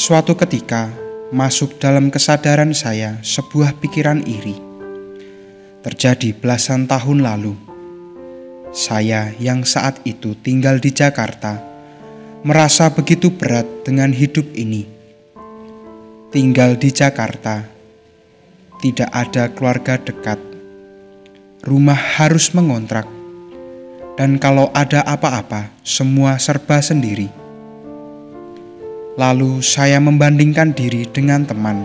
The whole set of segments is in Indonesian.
Suatu ketika, masuk dalam kesadaran saya sebuah pikiran iri. Terjadi belasan tahun lalu. Saya yang saat itu tinggal di Jakarta, merasa begitu berat dengan hidup ini. Tinggal di Jakarta, tidak ada keluarga dekat. Rumah harus mengontrak. Dan kalau ada apa-apa, semua serba sendiri. Lalu saya membandingkan diri dengan teman,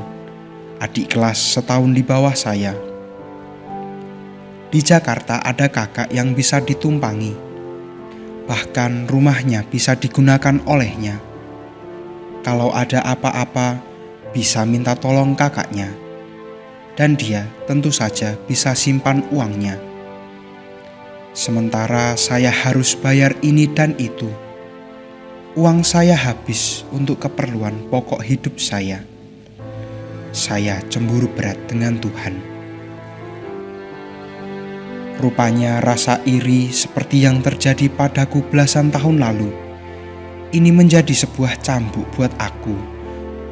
adik kelas setahun di bawah saya. Di Jakarta ada kakak yang bisa ditumpangi, bahkan rumahnya bisa digunakan olehnya. Kalau ada apa-apa, bisa minta tolong kakaknya, dan dia tentu saja bisa simpan uangnya. Sementara saya harus bayar ini dan itu. Uang saya habis untuk keperluan pokok hidup saya. Saya cemburu berat dengan Tuhan. Rupanya rasa iri seperti yang terjadi padaku belasan tahun lalu, ini menjadi sebuah cambuk buat aku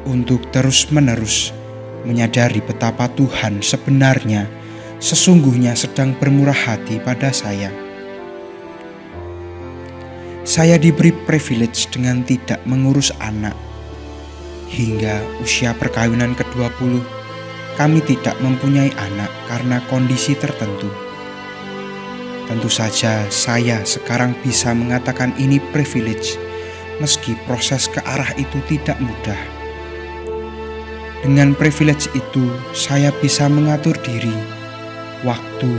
untuk terus-menerus menyadari betapa Tuhan sebenarnya sesungguhnya sedang bermurah hati pada saya. Saya diberi privilege dengan tidak mengurus anak. Hingga usia perkawinan ke-20, kami tidak mempunyai anak karena kondisi tertentu. Tentu saja saya sekarang bisa mengatakan ini privilege, meski proses ke arah itu tidak mudah. Dengan privilege itu, saya bisa mengatur diri, waktu,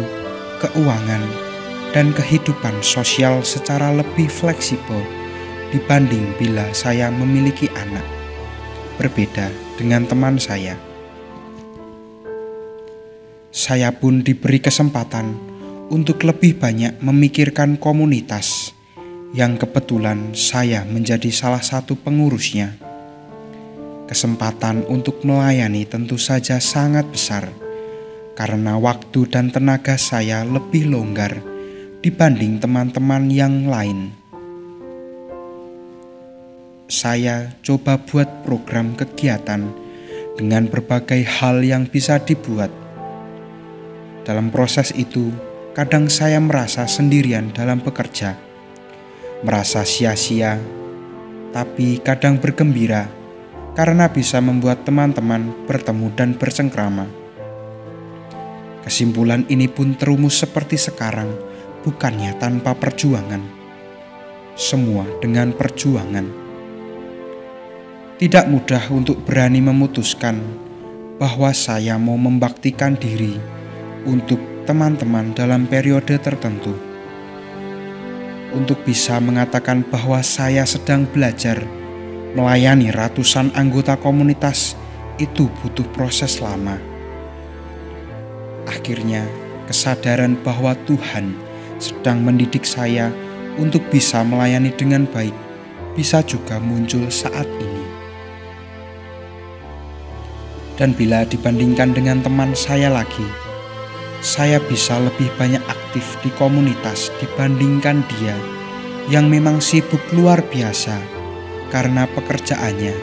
keuangan, dan kehidupan sosial secara lebih fleksibel dibanding bila saya memiliki anak. Berbeda dengan teman saya. Saya pun diberi kesempatan untuk lebih banyak memikirkan komunitas yang kebetulan saya menjadi salah satu pengurusnya. Kesempatan untuk melayani tentu saja sangat besar karena waktu dan tenaga saya lebih longgar dibanding teman-teman yang lain. Saya coba buat program kegiatan dengan berbagai hal yang bisa dibuat. Dalam proses itu, kadang saya merasa sendirian dalam bekerja, merasa sia-sia, tapi kadang bergembira karena bisa membuat teman-teman bertemu dan bercengkrama. Kesimpulan ini pun terumus seperti sekarang, bukannya tanpa perjuangan. Semua dengan perjuangan. Tidak mudah untuk berani memutuskan bahwa saya mau membaktikan diri untuk teman-teman dalam periode tertentu. Untuk bisa mengatakan bahwa saya sedang belajar melayani ratusan anggota komunitas, itu butuh proses lama. Akhirnya, kesadaran bahwa Tuhan sedang mendidik saya untuk bisa melayani dengan baik bisa juga muncul saat ini. Dan bila dibandingkan dengan teman saya lagi, saya bisa lebih banyak aktif di komunitas dibandingkan dia yang memang sibuk luar biasa karena pekerjaannya,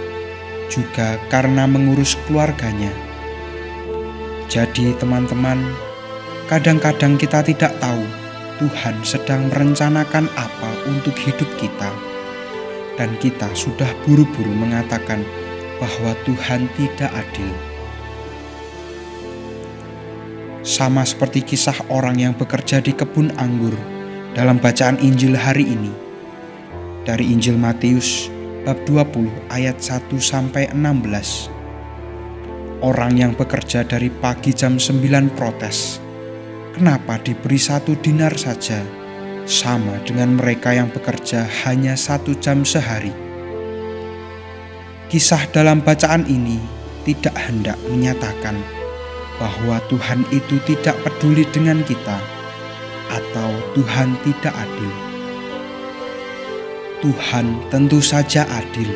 juga karena mengurus keluarganya. Jadi teman-teman, kadang-kadang kita tidak tahu Tuhan sedang merencanakan apa untuk hidup kita, dan kita sudah buru-buru mengatakan bahwa Tuhan tidak adil. Sama seperti kisah orang yang bekerja di kebun anggur dalam bacaan Injil hari ini. Dari Injil Matius bab 20 ayat 1-16. Orang yang bekerja dari pagi jam 9 protes. Kenapa diberi 1 dinar saja? Sama dengan mereka yang bekerja hanya 1 jam sehari. Kisah dalam bacaan ini tidak hendak menyatakan bahwa Tuhan itu tidak peduli dengan kita atau Tuhan tidak adil. Tuhan tentu saja adil.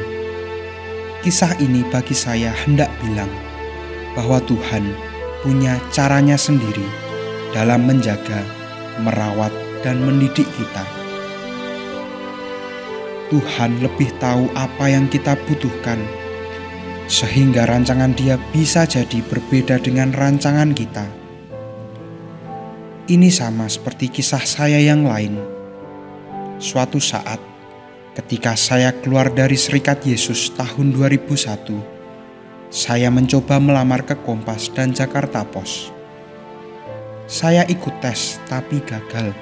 Kisah ini bagi saya hendak bilang bahwa Tuhan punya caranya sendiri dalam menjaga, merawat, dan mendidik kita. Tuhan lebih tahu apa yang kita butuhkan sehingga rancangan Dia bisa jadi berbeda dengan rancangan kita. Ini sama seperti kisah saya yang lain. Suatu saat, ketika saya keluar dari Serikat Yesus tahun 2001, saya mencoba melamar ke Kompas dan Jakarta Post. Saya ikut tes tapi gagal.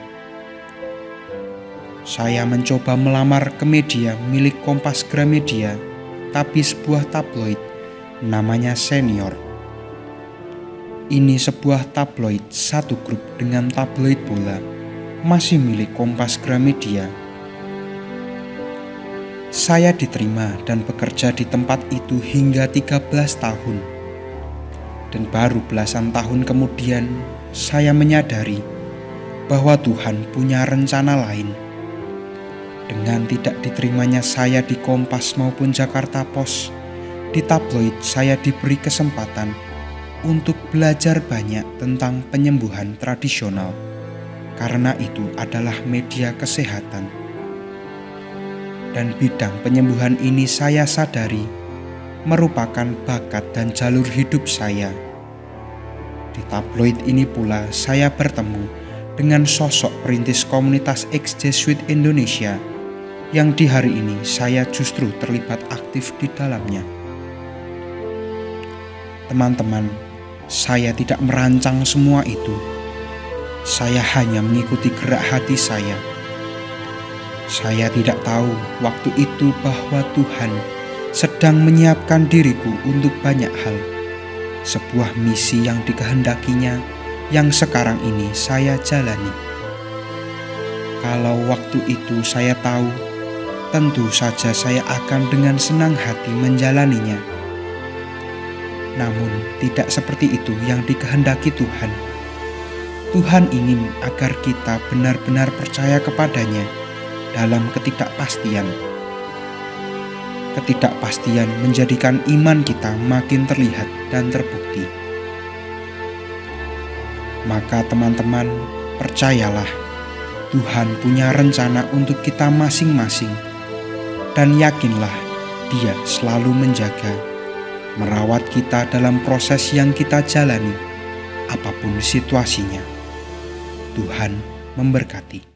Saya mencoba melamar ke media milik Kompas Gramedia, tapi sebuah tabloid namanya Senior. Ini sebuah tabloid satu grup dengan tabloid bola, masih milik Kompas Gramedia. Saya diterima dan bekerja di tempat itu hingga 13 tahun. Dan baru belasan tahun kemudian, saya menyadari bahwa Tuhan punya rencana lain. Dengan tidak diterimanya saya di Kompas maupun Jakarta Post, di tabloid saya diberi kesempatan untuk belajar banyak tentang penyembuhan tradisional, karena itu adalah media kesehatan. Dan bidang penyembuhan ini saya sadari merupakan bakat dan jalur hidup saya. Di tabloid ini pula saya bertemu dengan sosok perintis komunitas ex-Jesuit Indonesia yang di hari ini saya justru terlibat aktif di dalamnya. Teman-teman, saya tidak merancang semua itu. Saya hanya mengikuti gerak hati saya. Saya tidak tahu waktu itu bahwa Tuhan sedang menyiapkan diriku untuk banyak hal. Sebuah misi yang dikehendakinya yang sekarang ini saya jalani. Kalau waktu itu saya tahu, tentu saja saya akan dengan senang hati menjalaninya. Namun tidak seperti itu yang dikehendaki Tuhan. Tuhan ingin agar kita benar-benar percaya kepadanya dalam ketidakpastian. Ketidakpastian menjadikan iman kita makin terlihat dan terbukti. Maka teman-teman, percayalah, Tuhan punya rencana untuk kita masing-masing. Dan yakinlah, Dia selalu menjaga, merawat kita dalam proses yang kita jalani, apapun situasinya. Tuhan memberkati.